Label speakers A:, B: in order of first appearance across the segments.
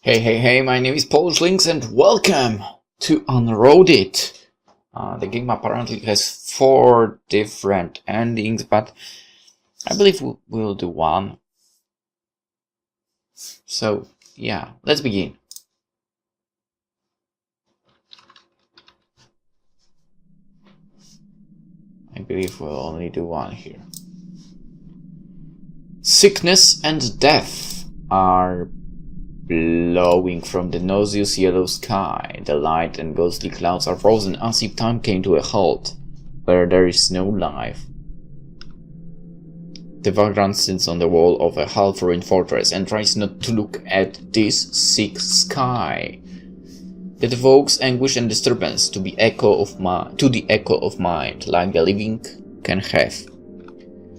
A: Hey, my name is PolishLynx and welcome to Unroaded. The game apparently has 4 different endings, but I believe we'll do one. So, yeah, let's begin. I believe we'll only do one here. Sickness and death are blowing from the nauseous yellow sky. The light and ghostly clouds are frozen as if time came to a halt, where there is no life. The vagrant sits on the wall of a half-ruined fortress and tries not to look at this sick sky. It evokes anguish and disturbance to the echo of mind, like the living can have.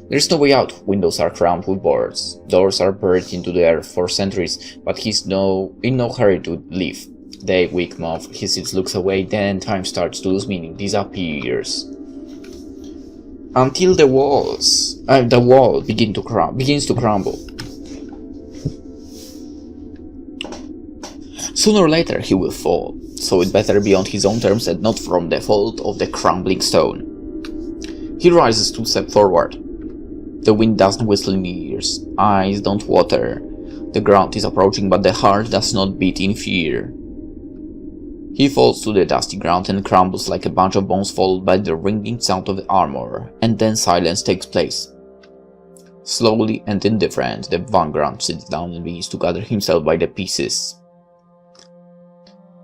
A: There is no way out. Windows are crammed with boards. Doors are buried into the earth for centuries, but he's in no hurry to leave. Day, week, month, he sits, looks away, then time starts to lose meaning, disappears. Until the wall begins to crumble. Sooner or later he will fall, so it better be on his own terms and not from the fault of the crumbling stone. He rises 2 steps forward. The wind doesn't whistle in the ears, eyes don't water. The ground is approaching, but the heart does not beat in fear. He falls to the dusty ground and crumbles like a bunch of bones, followed by the ringing sound of the armor, and then silence takes place. Slowly and indifferent, the vagrant sits down and begins to gather himself by the pieces.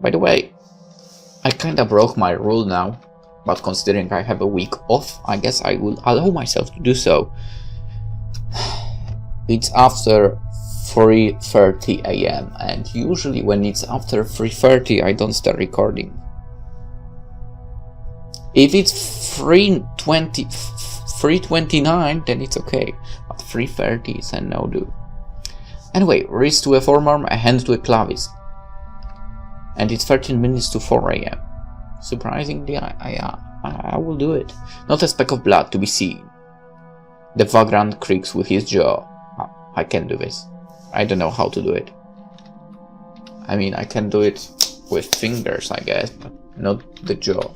A: By the way, I kinda broke my rule now, but considering I have a week off, I guess I will allow myself to do so. It's after 3:30 AM, and usually when it's after 3:30 I don't start recording. If it's 3:29 then it's okay, but 3:30 is a no-do. Anyway, wrist to a forearm, a hand to a clavicle. And it's 13 minutes to 4 AM. Surprisingly, I will do it. Not a speck of blood to be seen. The vagrant creaks with his jaw. I can do this. I don't know how to do it. I mean, I can do it with fingers, I guess, but not the jaw.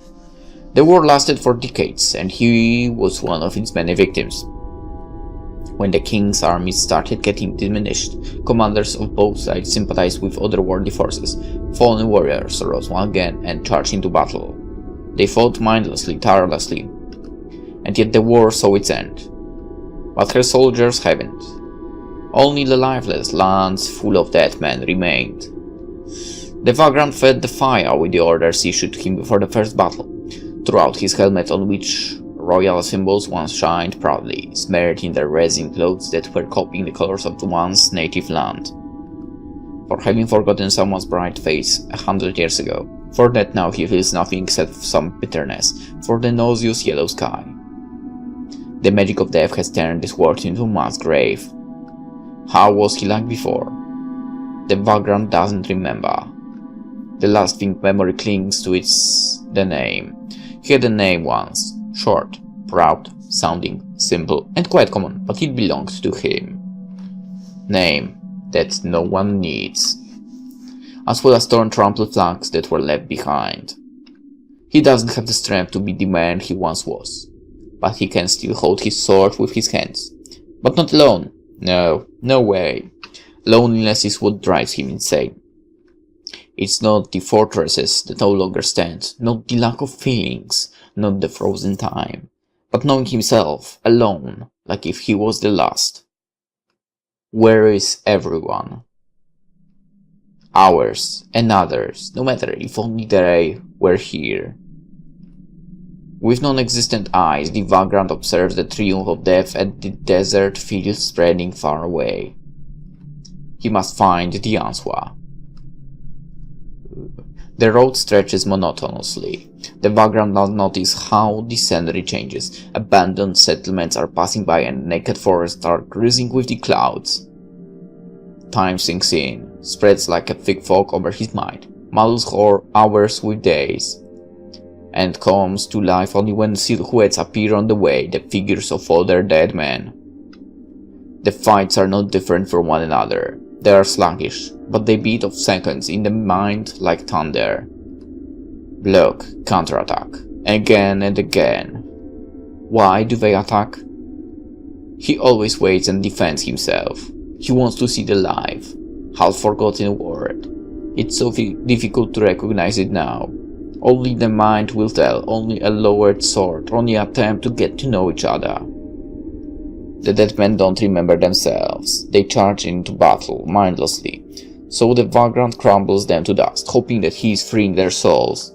A: The war lasted for decades, and he was one of its many victims. When the king's armies started getting diminished, commanders of both sides sympathized with otherworldly forces. Fallen warriors rose once again and charged into battle. They fought mindlessly, tirelessly, and yet the war saw its end. But her soldiers haven't. Only the lifeless lands full of dead men remained. The vagrant fed the fire with the orders issued him before the first battle. Throughout his helmet, on which royal symbols once shined proudly, smeared in their resin clothes that were copying the colors of the once native land. For having forgotten someone's bright face 100 years ago. For that now he feels nothing except some bitterness for the nauseous yellow sky. The magic of death has turned this world into a mass grave. How was he like before? The vagrant doesn't remember. The last thing memory clings to is the name. He had a name once, short, proud, sounding, simple, and quite common, but it belonged to him. Name that no one needs, as well as torn trampled flags that were left behind. He doesn't have the strength to be the man he once was, but he can still hold his sword with his hands. But not alone. No way. Loneliness is what drives him insane. It's not the fortresses that no longer stand, not the lack of feelings, not the frozen time, but knowing himself, alone, like if he was the last. Where is everyone? Ours and others, no matter if only they were here. With non-existent eyes, the vagrant observes the triumph of death at the desert fields spreading far away. He must find the answer. The road stretches monotonously. The vagrant does notice how the scenery changes. Abandoned settlements are passing by and naked forests are cruising with the clouds. Time sinks in, spreads like a thick fog over his mind, muddles hours with days, and comes to life only when silhouettes appear on the way, the figures of older dead men. The fights are not different from one another. They are sluggish, but they beat off seconds in the mind like thunder. Block, counterattack, again and again. Why do they attack? He always waits and defends himself. He wants to see the life, half-forgotten word. It's so difficult to recognize it now. Only the mind will tell, only a lowered sword, only attempt to get to know each other. The dead men don't remember themselves. They charge into battle, mindlessly. So the vagrant crumbles them to dust, hoping that he is freeing their souls.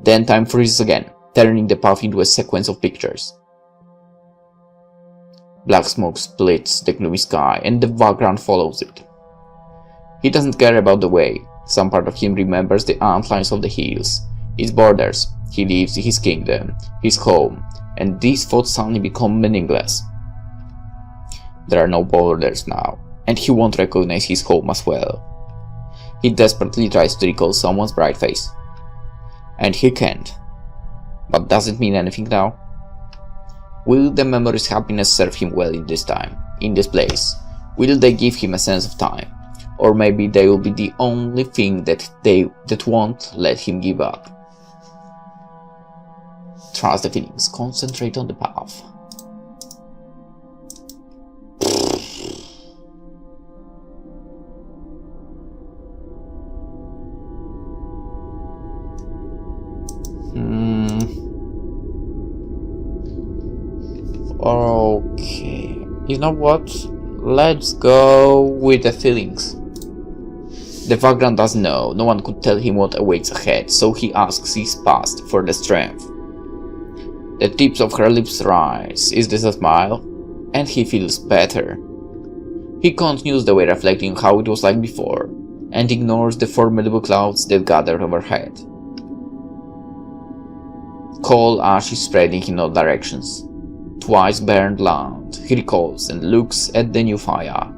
A: Then time freezes again, turning the path into a sequence of pictures. Black smoke splits the gloomy sky, and the vagrant follows it. He doesn't care about the way. Some part of him remembers the outlines of the hills, its borders. He leaves his kingdom, his home, and these thoughts suddenly become meaningless. There are no borders now, and he won't recognize his home as well. He desperately tries to recall someone's bright face. And he can't. But does it mean anything now? Will the memory's happiness serve him well in this time, in this place? Will they give him a sense of time? Or maybe they will be the only thing that won't let him give up. Trust the feelings, concentrate on the path. Okay, you know what? Let's go with the feelings. The vagrant doesn't know, no one could tell him what awaits ahead, so he asks his past for the strength. The tips of her lips rise. Is this a smile? And he feels better. He continues the way, reflecting how it was like before, and ignores the formidable clouds that gathered overhead. Cold ash is spreading in all directions. Twice burned land, he recalls and looks at the new fire.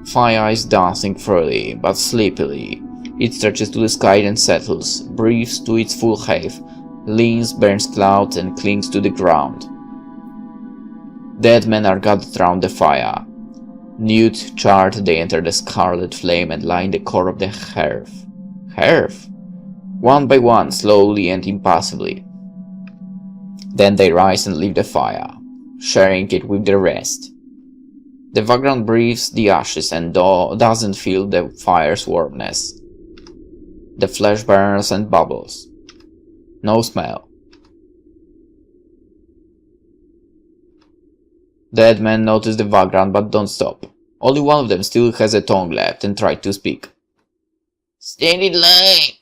A: Fire is dancing freely, but sleepily. It stretches to the sky and settles, breathes to its full height, leans, burns clouds and clings to the ground. Dead men are gathered round the fire. Nude, charred, they enter the scarlet flame and line the core of the hearth. Hearth? One by one, slowly and impassively. Then they rise and leave the fire, sharing it with the rest. The vagrant breathes the ashes and doesn't feel the fire's warmness. The flesh burns and bubbles. No smell. Dead men notice the vagrant but don't stop. Only one of them still has a tongue left and tries to speak. Stand in line!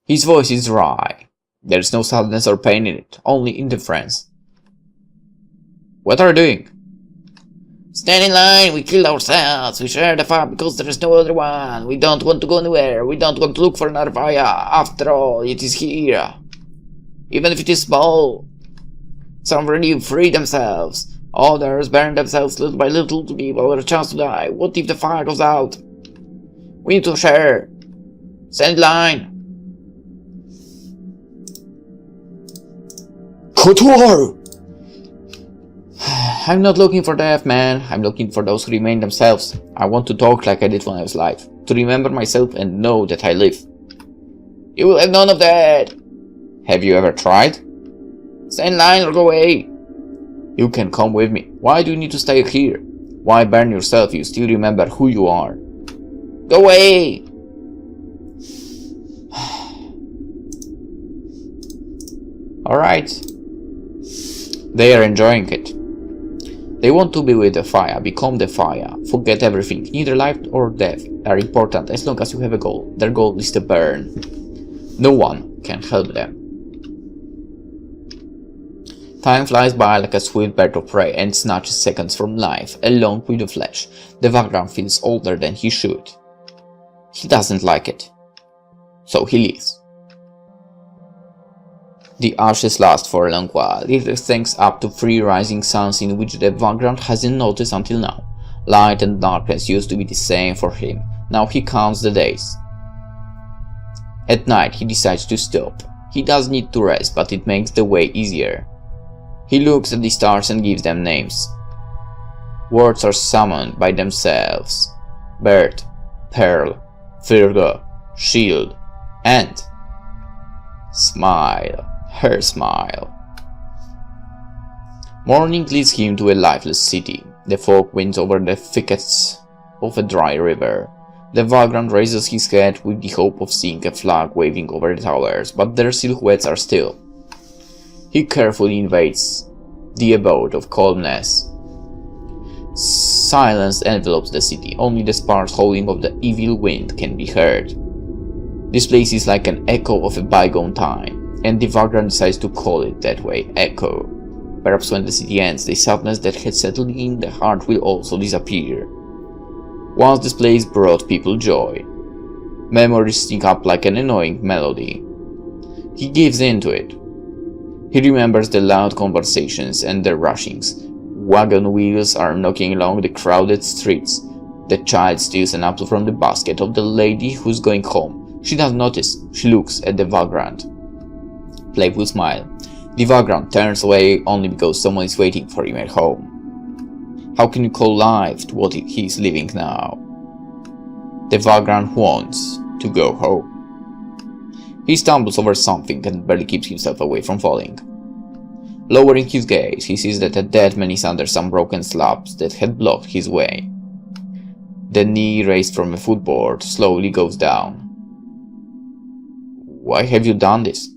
A: His voice is dry. There is no sadness or pain in it, only indifference. What are you doing? Stand in line, we killed ourselves, we share the fire because there is no other one. We don't want to go anywhere, we don't want to look for another fire. After all, it is here. Even if it is small. Some really free themselves. Others burn themselves little by little to give our a chance to die. What if the fire goes out? We need to share. Stand in line. Couture! I'm not looking for death, man. I'm looking for those who remain themselves. I want to talk like I did when I was alive. To remember myself and know that I live. You will have none of that. Have you ever tried? Stand in line or go away. You can come with me. Why do you need to stay here? Why burn yourself if you still remember who you are? Go away! Alright. They are enjoying it. They want to be with the fire, become the fire, forget everything. Neither life or death are important as long as you have a goal. Their goal is to burn. No one can help them. Time flies by like a swift bird of prey and snatches seconds from life, along with the flesh. The vagrant feels older than he should. He doesn't like it. So he leaves. The ashes last for a long while. It extends up to 3 rising suns in which the vagrant hasn't noticed until now. Light and darkness used to be the same for him. Now he counts the days. At night he decides to stop. He does need to rest, but it makes the way easier. He looks at the stars and gives them names. Words are summoned by themselves. Bird, Pearl, Virgo, Shield, and Smile, her smile. Morning leads him to a lifeless city. The fog winds over the thickets of a dry river. The vagrant raises his head with the hope of seeing a flag waving over the towers, but their silhouettes are still. He carefully invades the abode of calmness. Silence envelops the city. Only the sparse howling of the evil wind can be heard. This place is like an echo of a bygone time, and the vagrant decides to call it that way, echo. Perhaps when the city ends, the sadness that had settled in the heart will also disappear. Once this place brought people joy. Memories sneak up like an annoying melody. He gives in to it. He remembers the loud conversations and the rushings. Wagon wheels are knocking along the crowded streets. The child steals an apple from the basket of the lady who's going home. She doesn't notice. She looks at the vagrant. Playful smile. The vagrant turns away only because someone is waiting for him at home. How can you call life to what he is living now? The vagrant wants to go home. He stumbles over something and barely keeps himself away from falling. Lowering his gaze, he sees that a dead man is under some broken slabs that had blocked his way. The knee raised from a footboard slowly goes down. Why have you done this?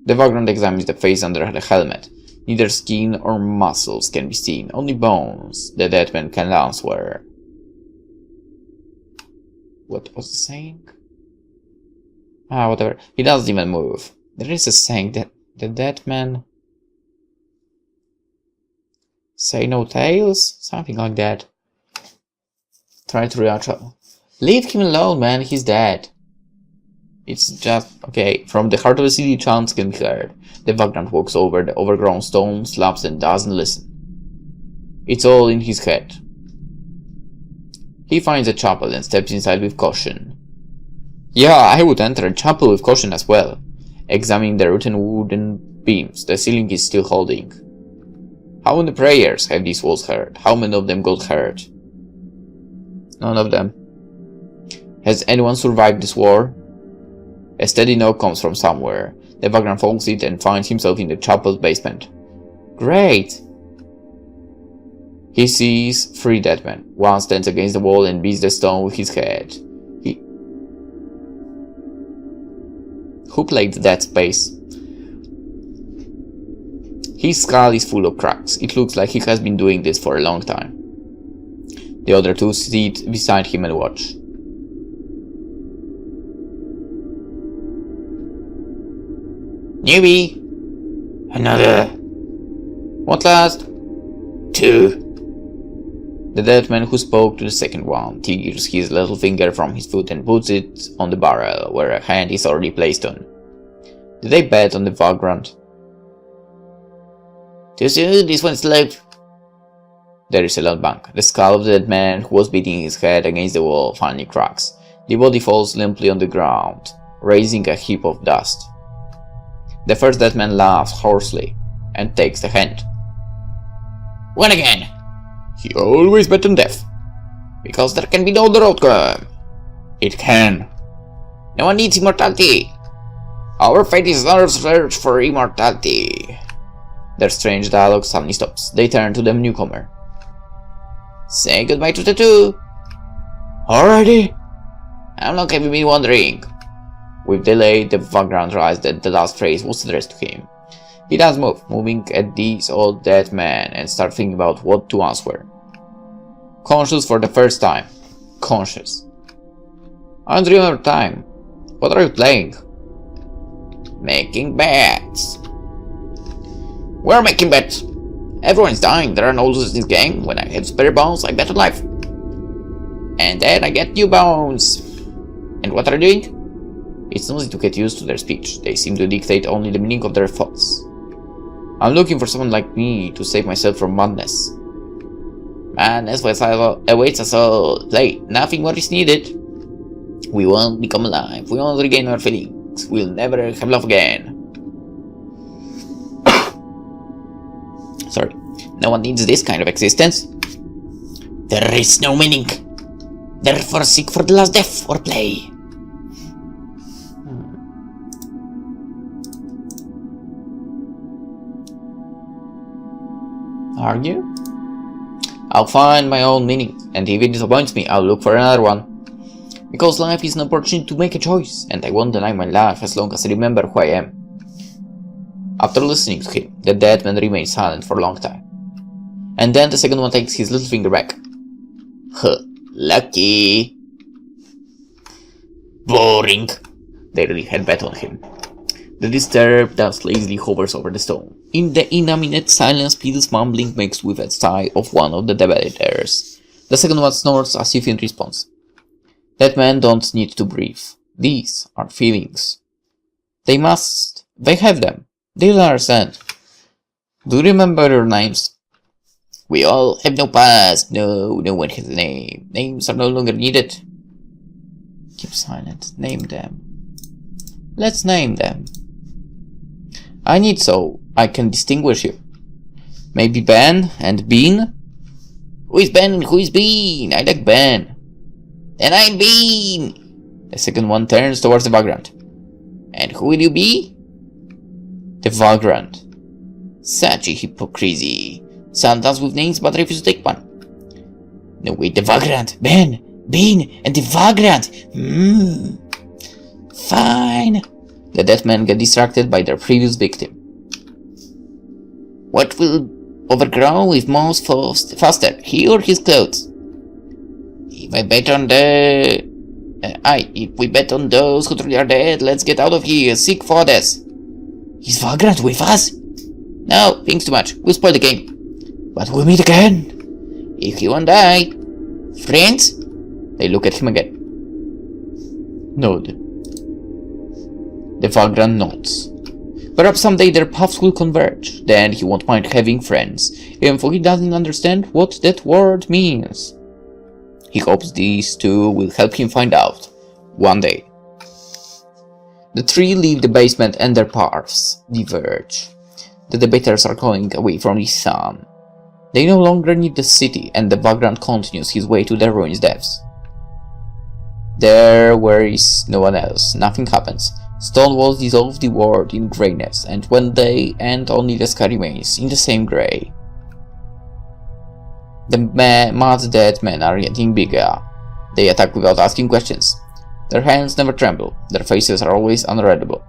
A: The vagrant examines the face under the helmet. Neither skin or muscles can be seen, only bones the dead man can answer. What was the saying? Whatever. He doesn't even move. There is a saying that the dead man say no tales? Something like that. Try to reassure. Leave him alone, man, he's dead. It's just okay. From the heart of the city, chants can be heard. The vagrant walks over the overgrown stone slabs and doesn't listen. It's all in his head. He finds a chapel and steps inside with caution. Yeah, I would enter a chapel with caution as well. Examining the rotten wooden beams, the ceiling is still holding. How many prayers have these walls heard? How many of them got hurt? None of them. Has anyone survived this war? A steady knock comes from somewhere. The vagrant follows it and finds himself in the chapel's basement. Great! He sees 3 dead men. One stands against the wall and beats the stone with his head. Who played that space? His skull is full of cracks. It looks like he has been doing this for a long time. The other 2 sit beside him and watch. Newbie! Another. What last? 2. The dead man who spoke to the second one tears his little finger from his foot and puts it on the barrel, where a hand is already placed on. Did they bet on the vagrant? Too soon, this one's live. There is a loud bang. The skull of the dead man who was beating his head against the wall finally cracks. The body falls limply on the ground, raising a heap of dust. The first dead man laughs hoarsely and takes the hand. Win again! He always bet on death. Because there can be no other outcome. It can. No one needs immortality. Our fate is our search for immortality. Their strange dialogue suddenly stops. They turn to the newcomer. Say goodbye to the 2. Already? How long have you been wandering? With delay, the vagrant realized that the last phrase was addressed to him. He does move, moving at this old dead man and start thinking about what to answer. Conscious for the first time. Conscious. I don't remember time. What are you playing? Making bets. We're making bets. Everyone's dying. There are no losers in this game. When I have spare bones, I bet on life. And then I get new bones. And what are you doing? It's easy to get used to their speech. They seem to dictate only the meaning of their thoughts. I'm looking for someone like me to save myself from madness. Madness awaits us all. Play. Nothing more is needed. We won't become alive. We won't regain our feelings. We'll never have love again. Sorry. No one needs this kind of existence.
B: There is no meaning. Therefore seek for the last death or play.
A: Argue? I'll find my own meaning, and if it disappoints me, I'll look for another one. Because life is an opportunity to make a choice, and I won't deny my life as long as I remember who I am. After listening to him, the dead man remained silent for a long time. And then the second one takes his little finger back.
B: Huh, lucky. Boring.
A: They really had bet on him. The disturbed dust lazily hovers over the stone. In the inanimate silence, Peter's mumbling mixed with a sigh of one of the debaters. The second one snorts as if in response. That men don't need to breathe. These are feelings. They have them. They'll understand. Do you remember your names?
B: We all have no past. No one has a name. Names are no longer needed.
A: Keep silent. Name them. Let's name them. I need so I can distinguish you. Maybe Ben and Bean?
B: Who is Ben and who is Bean? I like Ben. And I'm Bean.
A: The second one turns towards the vagrant.
B: And who will you be?
A: The vagrant.
B: Such a hypocrisy. Sometimes with names but refuse to take one. No, wait, the vagrant. Ben, Bean, and the vagrant. Fine.
A: The dead men get distracted by their previous victim.
B: What will overgrow with most faster, he or his clothes? If I bet on if we bet on those who truly are dead, let's get out of here. Seek for this. Is vagrant with us? No, thinks too much. We'll spoil the game. But we'll meet again. If he won't die. Friends?
A: They look at him again. Nod. The vagrant nods. Perhaps someday their paths will converge. Then he won't mind having friends, even though he doesn't understand what that word means. He hopes these two will help him find out. One day. The three leave the basement and their paths diverge. The debaters are going away from the sun. They no longer need the city, and the vagrant continues his way to the ruins depths. There where is no one else, nothing happens. Stone walls dissolve the world in greyness, and when they end only the sky remains in the same grey. The mad dead men are getting bigger. They attack without asking questions. Their hands never tremble, their faces are always unreadable.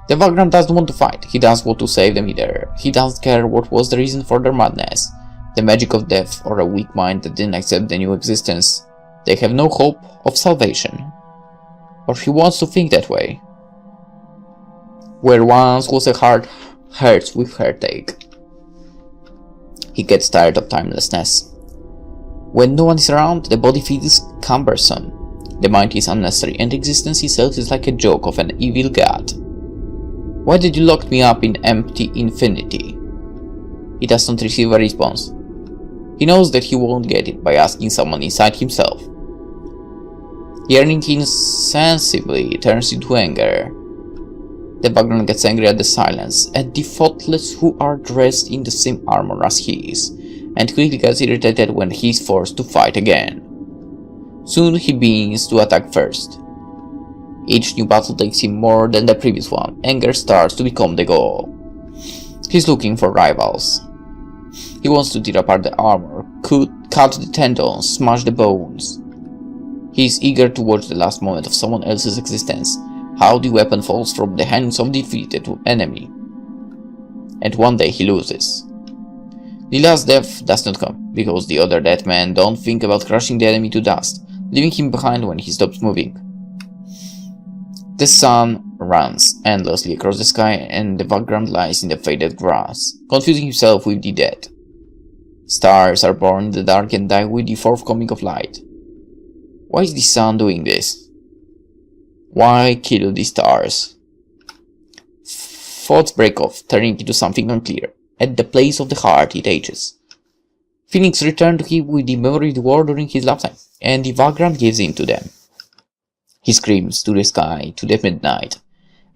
A: The vagrant doesn't want to fight, he doesn't want to save them either. He doesn't care what was the reason for their madness. The magic of death or a weak mind that didn't accept the new existence. They have no hope of salvation. Or he wants to think that way. Where once was a heart hurts with heartache. He gets tired of timelessness. When no one is around, the body feels cumbersome. The mind is unnecessary, and existence itself is like a joke of an evil god. Why did you lock me up in empty infinity? He does not receive a response. He knows that he won't get it by asking someone inside himself. Yearning insensibly turns into anger. The vagrant gets angry at the silence, at the thoughtless who are dressed in the same armor as he is, and quickly gets irritated when he is forced to fight again. Soon he begins to attack first. Each new battle takes him more than the previous one. Anger starts to become the goal. He's looking for rivals. He wants to tear apart the armor, cut the tendons, smash the bones. He is eager to watch the last moment of someone else's existence, how the weapon falls from the hands of the defeated enemy. And one day he loses. The last death does not come, because the other dead men don't think about crushing the enemy to dust, leaving him behind when he stops moving. The sun runs endlessly across the sky, and the vagrant lies in the faded grass, confusing himself with the dead. Stars are born in the dark and die with the forthcoming of light. Why is the sun doing this? Why kill the stars? Thoughts break off, turning into something unclear. At the place of the heart it ages. Feelings return to him with the memory of the war during his lifetime, and the vagrant gives in to them. He screams to the sky, to the midnight,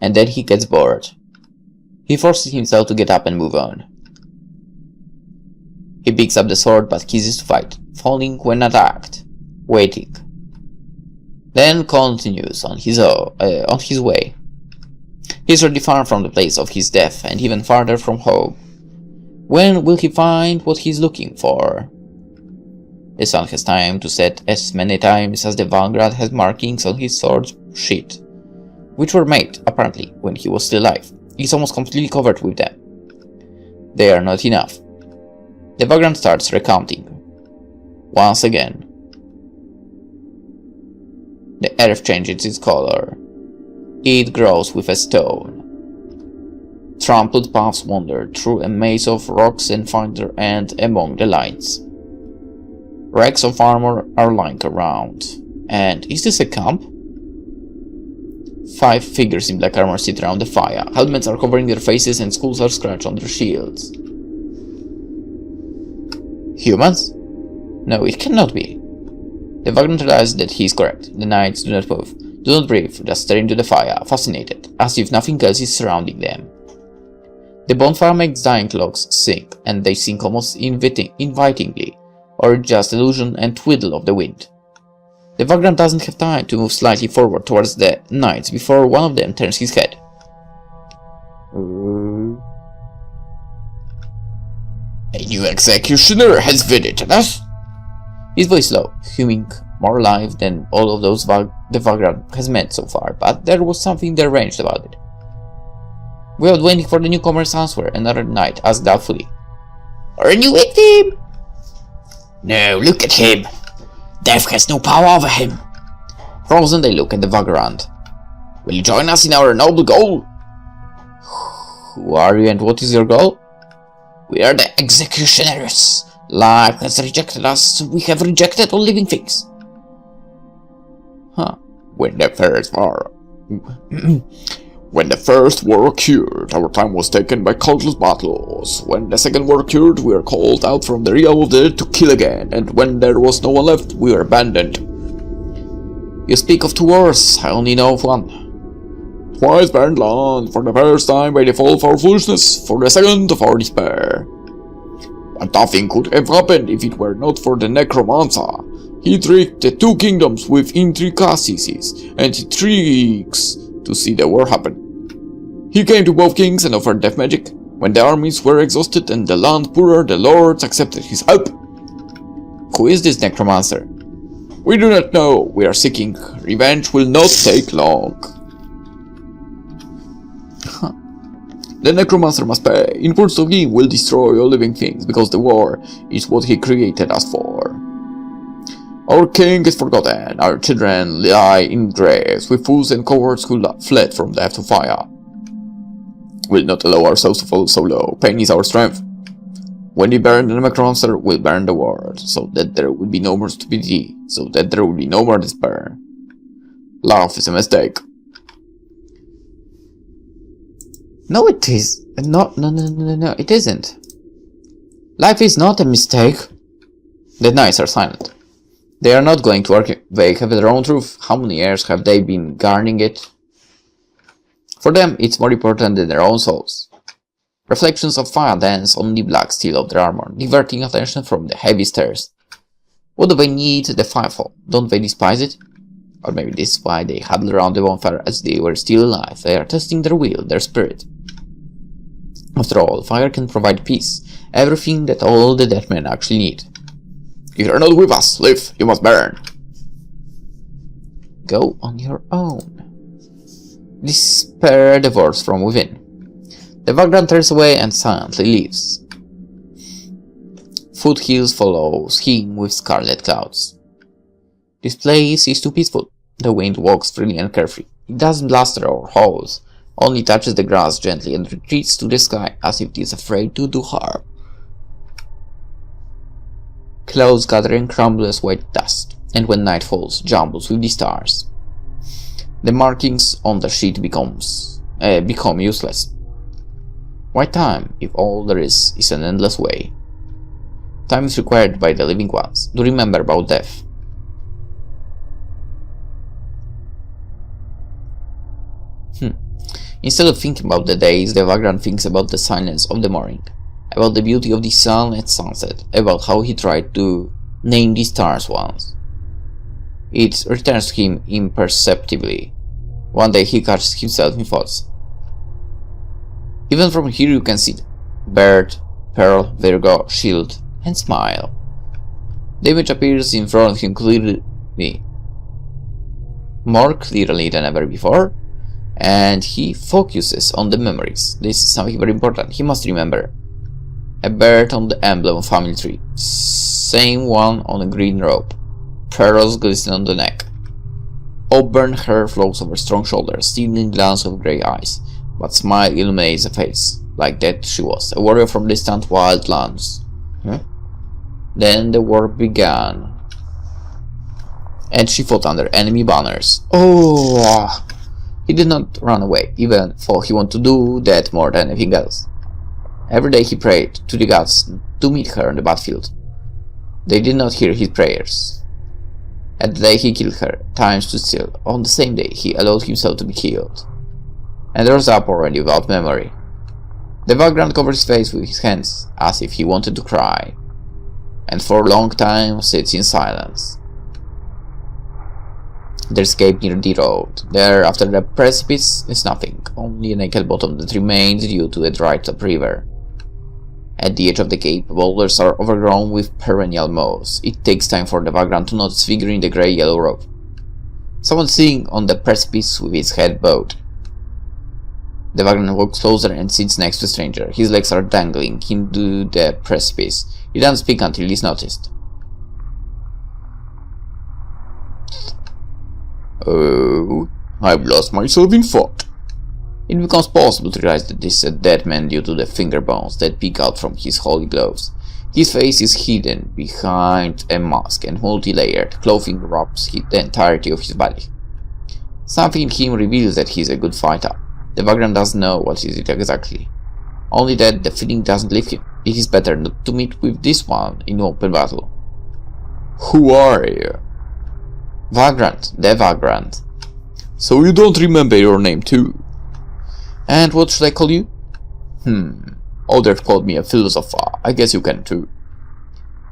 A: and then he gets bored. He forces himself to get up and move on. He picks up the sword but ceases to fight, falling when attacked, waiting. Then continues on his way. He's already far from the place of his death and even farther from home. When will he find what he's looking for? The sun has time to set as many times as the Vanguard has markings on his sword's sheath, which were made, apparently, when he was still alive. He's almost completely covered with them. They are not enough. The Vagrant starts recounting. Once again. The earth changes its color. It grows with a stone. Trampled paths wander through a maze of rocks and find their end among the lights. Wrecks of armor are lying around. And is this a camp? 5 figures in black armor sit around the fire. Helmets are covering their faces and skulls are scratched on their shields. Humans? No, it cannot be. The Vagrant realizes that he is correct. The knights do not move, do not breathe, just stare into the fire, fascinated, as if nothing else is surrounding them. The bonfire makes dying clocks sink, and they sink almost invitingly, or just illusion and twiddle of the wind. The Vagrant doesn't have time to move slightly forward towards the knights before one of them turns his head.
B: A new executioner has visited us.
A: His voice low, humming, more alive than all of those the Vagrant has met so far, but there was something deranged about it. Without waiting for the newcomer's answer, another knight asked doubtfully,
B: "Are you with him?" "No, look at him. Death has no power over him."
A: Frozen, they look at the Vagrant.
B: "Will you join us in our noble goal?"
A: "Who are you and what is your goal?"
B: "We are the executioners. Life has rejected us. We have rejected all living things."
C: When the first war occurred, our time was taken by countless battles. When the second war occurred, we were called out from the realm of the dead to kill again, and when there was no one left, we were abandoned.
A: You speak of 2 wars, I only know of one.
C: Twice burned land, for the first time by the fall of our foolishness, for the second of our despair. But nothing could have happened if it were not for the necromancer. He tricked the 2 kingdoms with intricacies and tricks to see the war happen. He came to both kings and offered death magic. When the armies were exhausted and the land poorer, the lords accepted his help.
A: Who is this necromancer?
C: We do not know. We are seeking. Revenge will not take long. The necromancer must pay. In pursuit of him will destroy all living things, because the war is what he created us for. Our king is forgotten. Our children lie in graves with fools and cowards who fled from death to fire. We'll not allow ourselves to fall so low. Pain is our strength. When we burn the necromancer, we'll burn the world, so that there will be no more stupidity, so that there will be no more despair. Love is a mistake.
A: No, it is. No, it isn't. Life is not a mistake. The knights are silent. They are not going to argue. They have their own truth. How many years have they been guarding it? For them, it's more important than their own souls. Reflections of fire dance on the black steel of their armor, diverting attention from the heavy stairs. What do they need the fire for? Don't they despise it? Or maybe this is why they huddle around the bonfire as they were still alive. They are testing their will, their spirit. After all, fire can provide peace, everything that all the dead men actually need.
C: If you are not with us, live, you must burn.
A: Go on your own. Despair devours from within. The Vagrant turns away and silently leaves. Foothills follows him with scarlet clouds. This place is too peaceful. The wind walks freely and carefree. It doesn't bluster or howls, only touches the grass gently and retreats to the sky as if it is afraid to do harm. Clouds gather and crumble as white dust, and when night falls, jumbles with the stars. The markings on the sheet become useless. Why time, if all there is an endless way? Time is required by the living ones to remember about death. Instead of thinking about the days, the Vagrant thinks about the silence of the morning. about the beauty of the sun at sunset, about how he tried to name the stars once. It returns to him imperceptibly. One day he catches himself in thoughts. Even from here you can see Bird, Pearl, Virgo, Shield, and Smile. The image appears in front of him clearly, more clearly than ever before, and he focuses on the memories. This is something very important. He must remember. A bird on the emblem family tree, same one on a green robe. Pearls glisten on the neck. Auburn hair flows over strong shoulders, stealing glance of grey eyes, but Smile illuminates the face, like that she was, a warrior from distant wild lands. Then the war began, and she fought under enemy banners. Oh! He did not run away, even though he wanted to do that more than anything else. Every day he prayed to the gods to meet her on the battlefield. They did not hear his prayers. And the day he killed her, time stood still. On the same day he allowed himself to be killed, and rose up already without memory. The vagrant covered his face with his hands, as if he wanted to cry, and for a long time sits in silence. Their escape near the road. There, after the precipice, is nothing, only a naked bottom that remains due to a dried up river. At the edge of the cape, boulders are overgrown with perennial moss. It takes time for the vagrant to notice figure in the grey-yellow robe. Someone sitting on the precipice with his head bowed. The vagrant walks closer and sits next to the stranger. His legs are dangling into the precipice. He doesn't speak until he's noticed.
C: Oh, I've lost myself in thought.
A: It becomes possible to realize that this is a dead man due to the finger bones that peek out from his holy gloves. His face is hidden behind a mask, and multi-layered clothing wraps the entirety of his body. Something in him reveals that he is a good fighter. The vagrant doesn't know what is it exactly, only that the feeling doesn't leave him. It is better not to meet with this one in open battle.
C: Who are you?
A: Vagrant, the vagrant.
C: So you don't remember your name too?
A: And what should I call you?
C: Others called me a philosopher. I guess you can too.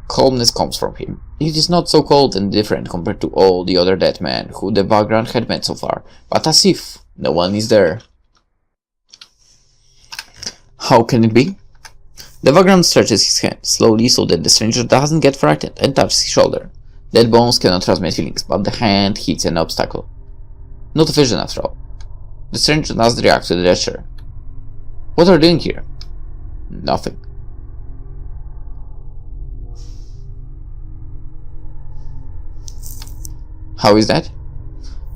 A: Calmness comes from him. It is not so cold and different compared to all the other dead men who the vagrant had met so far, but as if no one is there. How can it be? The vagrant stretches his hand slowly so that the stranger doesn't get frightened and touches his shoulder. Dead bones cannot transmit feelings, but the hand hits an obstacle. Not a vision after all. The stranger doesn't react to the gesture. What are you doing here?
C: Nothing.
A: How is that?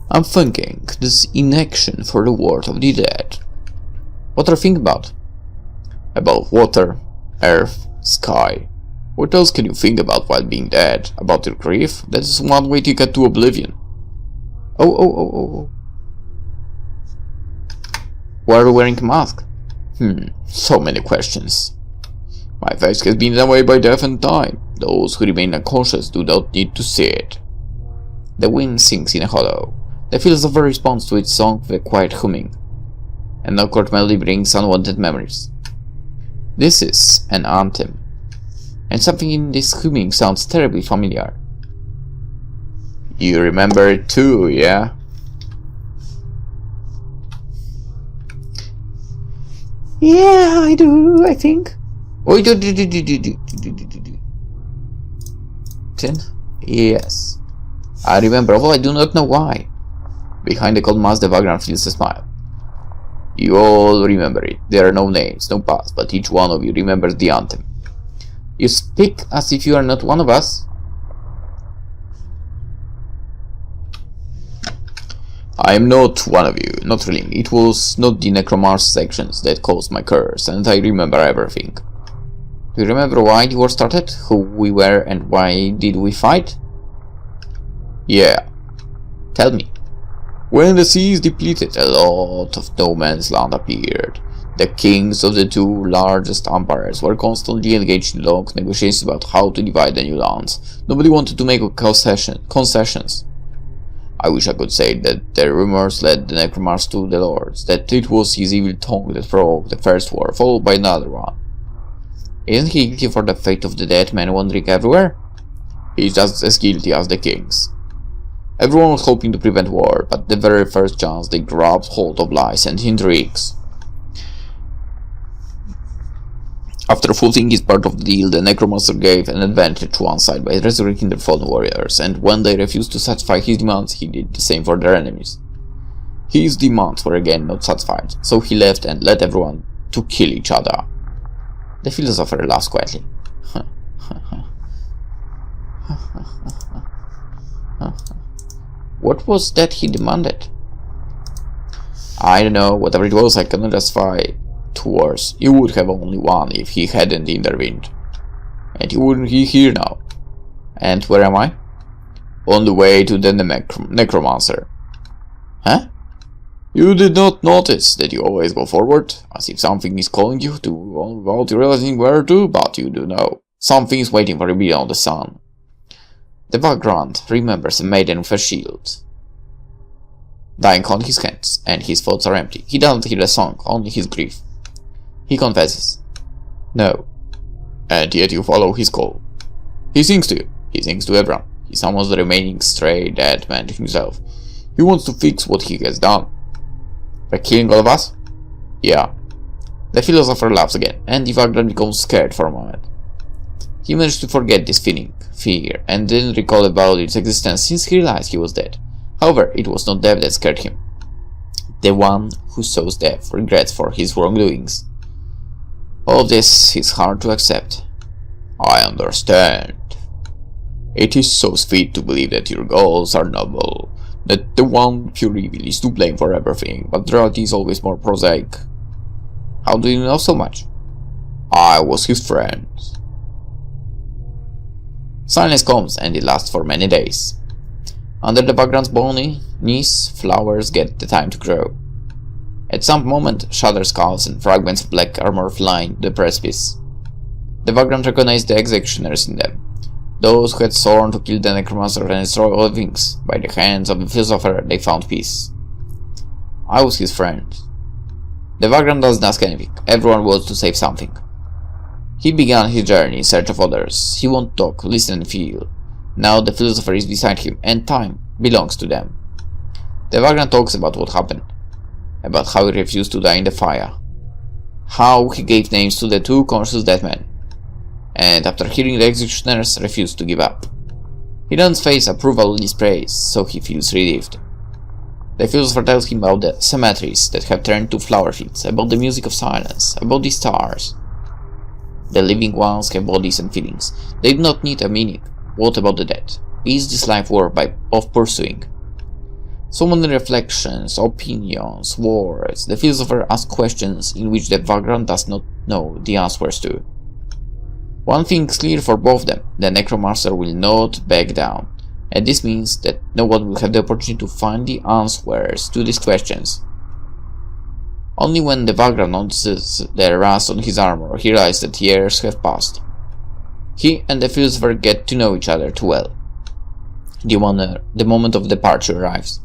C: I'm thinking this inaction for the world of the dead.
A: What are you thinking about?
C: About water, earth, sky. What else can you think about while being dead? About your grief? That is one way ticket to oblivion.
A: Oh. Why are you wearing a mask?
C: So many questions. My face has been away by death and time. Those who remain unconscious do not need to see it.
A: The wind sings in a hollow. The philosopher responds to its song with a quiet humming. An awkward melody brings unwanted memories. This is an anthem, and something in this humming sounds terribly familiar.
C: You remember it too, yeah?
A: Yeah, I do, I think.
C: Oh, do.
A: Yes. I remember, although I do not know why.
C: Behind the cold mask, the vagrant feels a smile. You all remember it. There are no names, no past, but each one of you remembers the anthem.
A: You speak as if you are not one of us.
C: I am not one of you, not really. It was not the necromancer sections that caused my curse, and I remember everything.
A: Do you remember why the war started? Who we were and why did we fight?
C: Yeah.
A: Tell me.
C: When the sea is depleted, a lot of no man's land appeared. The kings of the two largest empires were constantly engaged in long negotiations about how to divide the new lands. Nobody wanted to make concessions. I wish I could say that the rumors led the necromancer to the lords, that it was his evil tongue that provoked the first war, followed by another one. Isn't he guilty for the fate of the dead men wandering everywhere? He's just as guilty as the kings. Everyone was hoping to prevent war, but the very first chance they grabbed hold of lies and intrigues. After fulfilling his part of the deal, the necromancer gave an advantage to one side by resurrecting their fallen warriors, and when they refused to satisfy his demands, he did the same for their enemies. His demands were again not satisfied, so he left and led everyone to kill each other. The philosopher laughs quietly. What was that he demanded? I don't know, whatever it was, I cannot justify 2 wars. You would have only won if he hadn't intervened. And you wouldn't be here now. And where am I? On the way to the necromancer. Huh? You did not notice that you always go forward, as if something is calling you to without realizing where to, but you do know. Something is waiting for you beyond the sun. The vagrant remembers a maiden with a shield. Dying on his hands, and his thoughts are empty. He doesn't hear the song, only his grief. He confesses. No. And yet you follow his call. He sings to you. He sings to everyone. He summons the remaining stray dead man to himself. He wants to fix what he has done. By killing all of us? Yeah. The philosopher laughs again, and the vagrant becomes scared for a moment. He managed to forget this feeling, fear, and didn't recall about its existence since he realized he was dead. However, it was not death that scared him. The one who sows death regrets for his wrongdoings. All this is hard to accept. I understand. It is so sweet to believe that your goals are noble, that the one pure evil is to blame for everything, but the reality is always more prosaic. How do you know so much? I was his friend. Silence comes, and it lasts for many days. Under the background's bony knees, flowers get the time to grow. At some moment, shattered skulls and fragments of black armor line the precipice. The vagrant recognized the executioners in them, those who had sworn to kill the necromancer and destroy all things. By the hands of the philosopher, they found peace. I was his friend. The vagrant doesn't ask anything. Everyone wants to save something. He began his journey in search of others. He won't talk, listen and feel. Now the philosopher is beside him, and time belongs to them. The vagrant talks about what happened. About how he refused to die in the fire. How he gave names to the 2 conscious dead men. And after hearing the executioners, refused to give up. He doesn't face approval in his praise, so he feels relieved. The philosopher tells him about the cemeteries that have turned to flower fields, about the music of silence, about the stars. The living ones have bodies and feelings. They do not need a meaning. What about the dead? Is this life worth of pursuing? So many reflections, opinions, words. The philosopher asks questions in which the vagrant does not know the answers to. One thing is clear for both of them: the necromancer will not back down, and this means that no one will have the opportunity to find the answers to these questions. Only when the vagrant notices the rust on his armor, he realizes that years have passed. He and the philosopher get to know each other too well. The moment of departure arrives.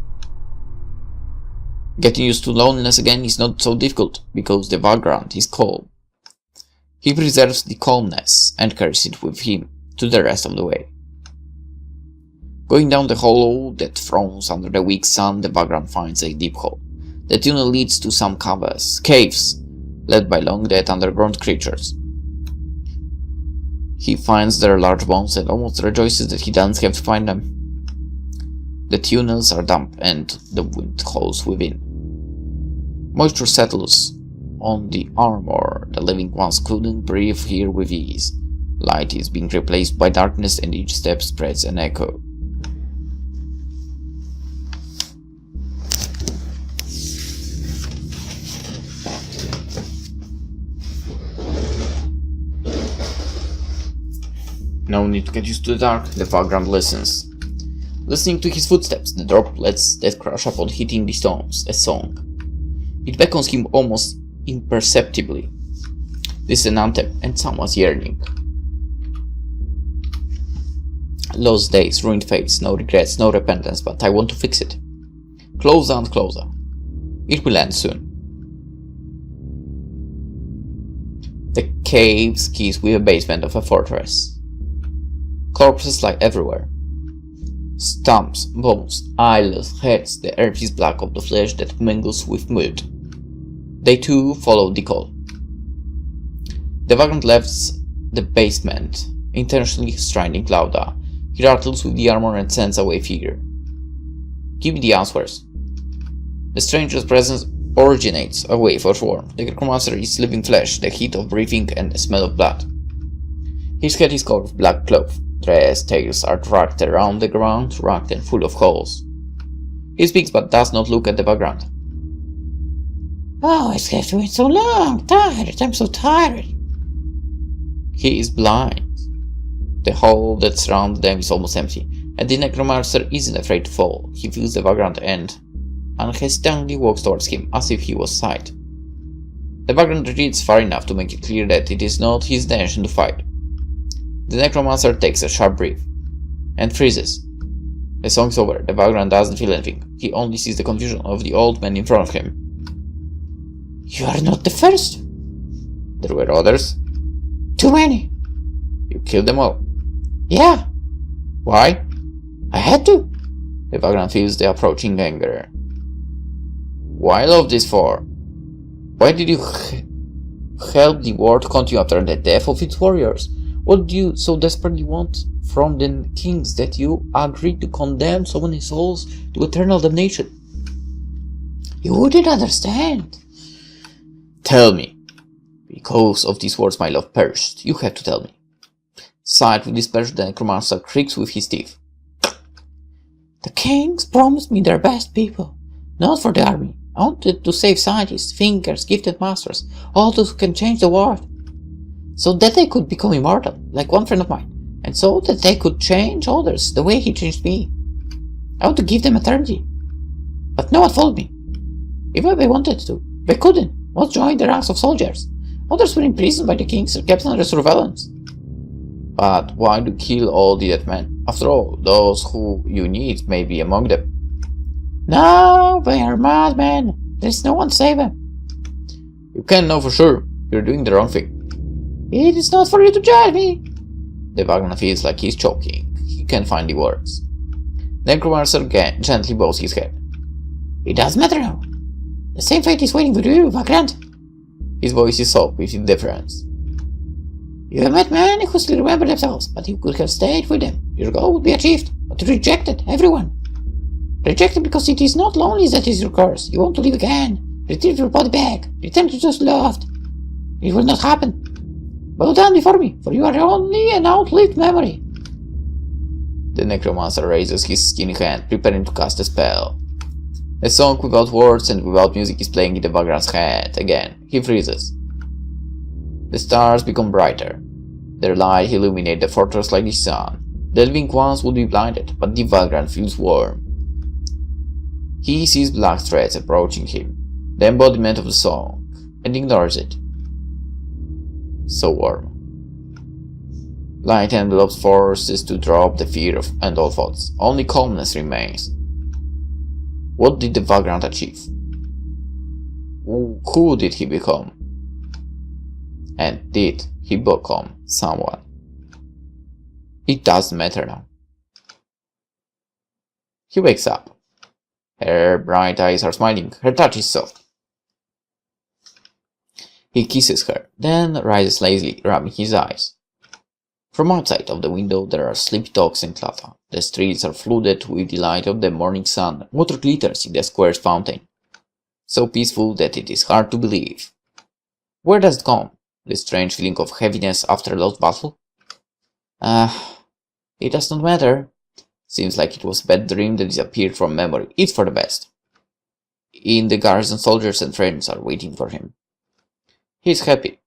C: Getting used to loneliness again is not so difficult, because the vagrant is calm. He preserves the calmness and carries it with him to the rest of the way. Going down the hollow that frowns under the weak sun, the vagrant finds a deep hole. The tunnel leads to some caves, led by long dead underground creatures. He finds their large bones and almost rejoices that he doesn't have to find them. The tunnels are damp and the wind howls within. Moisture settles on the armor. The living ones couldn't breathe here with ease. Light is being replaced by darkness, and each step spreads an echo. No need to get used to the dark. The vagrant listens. Listening to his footsteps, the droplets that crash upon hitting the stones, a song. It beckons him almost imperceptibly. This is an anthem, and someone's yearning. Lost days, ruined fates, no regrets, no repentance, but I want to fix it. Closer and closer. It will end soon.
A: The caves kiss with a basement of a fortress. Corpses lie everywhere. Stumps, bones, eyeless heads, the earth is black of the flesh that mingles with mud. They too follow the call. The vagrant left the basement, intentionally striding louder. He rattles with the armor and sends away figure. Give me the answers. The stranger's presence originates a wave of warmth. The necromancer is living flesh, the heat of breathing and the smell of blood. His head is covered with black cloth. Dress tails are dragged around the ground, rugged and full of holes. He speaks but does not look at the background.
B: Oh, it's have to wait so long. Tired. I'm so tired.
A: He is blind. The hole that surrounds them is almost empty, and the necromancer isn't afraid to fall. He feels the vagrant and unhesitatingly walks towards him, as if he was sight. The vagrant retreats far enough to make it clear that it is not his intention to fight. The necromancer takes a sharp breath and freezes. The song's over. The vagrant doesn't feel anything. He only sees the confusion of the old man in front of him.
B: You are not the first.
A: There were others.
B: Too many.
A: You killed them all.
B: Yeah.
A: Why?
B: I had to.
A: The vagrant feels the approaching anger. Why all of this for? Why did you help the war to continue after the death of its warriors? What do you so desperately want from the kings that you agreed to condemn so many souls to eternal damnation?
B: You wouldn't understand.
A: Tell me. Because of these words my love perished. You have to tell me. Sighed with displeasure, the necromancer creaks with his teeth.
B: The kings promised me their best people, not for the army. I wanted to save scientists, thinkers, gifted masters, all those who can change the world, so that they could become immortal, like one friend of mine, and so that they could change others the way he changed me. I want to give them eternity. But no one followed me. Even if they wanted to, they couldn't. Most joined the ranks of soldiers. Others were imprisoned by the kings or kept under surveillance.
A: But why do you kill all the dead men? After all, those who you need may be among them.
B: No, they are madmen. There's no one to save them.
A: You can't know for sure. You're doing the wrong thing.
B: It is not for you to judge me.
A: The vagrant feels like he's choking. He can't find the words. Necromancer gently bows his head.
B: It doesn't matter now. The same fate is waiting for you, vagrant.
A: His voice is soft with indifference.
B: You have met men who still remember themselves, but you could have stayed with them. Your goal would be achieved, but you rejected everyone. Rejected because it is not loneliness that is your curse. You want to live again. Retrieve your body back. Return to just loved. It will not happen. Bow down before me, for you are only an outlived memory.
A: The necromancer raises his skinny hand, preparing to cast a spell. A song without words and without music is playing in the vagrant's head. Again, he freezes. The stars become brighter. Their light illuminates the fortress like the sun. The living ones would be blinded, but the vagrant feels warm. He sees black threads approaching him, the embodiment of the song, and ignores it. So warm. Light envelopes forces to drop the fear and all thoughts. Only calmness remains. What did the vagrant achieve? Who did he become? And did he become someone? It doesn't matter now. He wakes up. Her bright eyes are smiling. Her touch is soft. He kisses her, then rises lazily, rubbing his eyes. From outside of the window there are sleepy dogs and clatter. The streets are flooded with the light of the morning sun. Water glitters in the square's fountain, so peaceful that it is hard to believe. Where does it come? The strange feeling of heaviness after a lost battle? It does not matter. Seems like it was a bad dream that disappeared from memory. It's for the best. In the garrison, soldiers and friends are waiting for him. He is happy.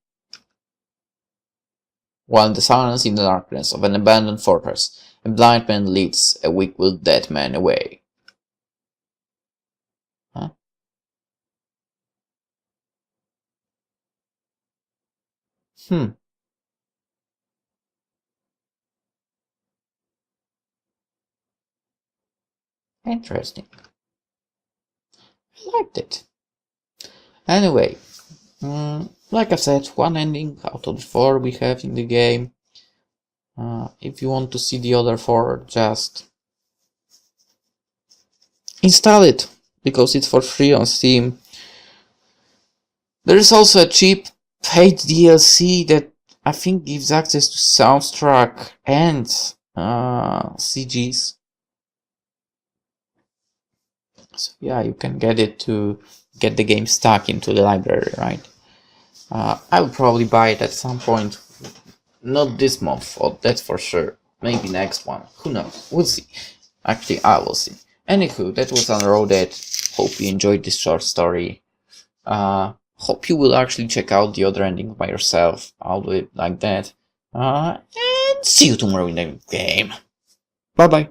A: While in the silence in the darkness of an abandoned fortress, a blind man leads a weak-willed dead man away. Huh? Interesting. I liked it. Anyway, Like I said, one ending out of the 4 we have in the game. If you want to see the other 4, just install it, because it's for free on Steam. There is also a cheap paid DLC that I think gives access to soundtrack and CGs. So yeah, you can get it to get the game stuck into the library, right? I will probably buy it at some point. Not this month, that's for sure. Maybe next one. Who knows? We'll see. Actually, I will see. Anywho, that was Unroaded. Hope you enjoyed this short story. Hope you will actually check out the other ending by yourself. I'll do it like that. And see you tomorrow in the game. Bye bye.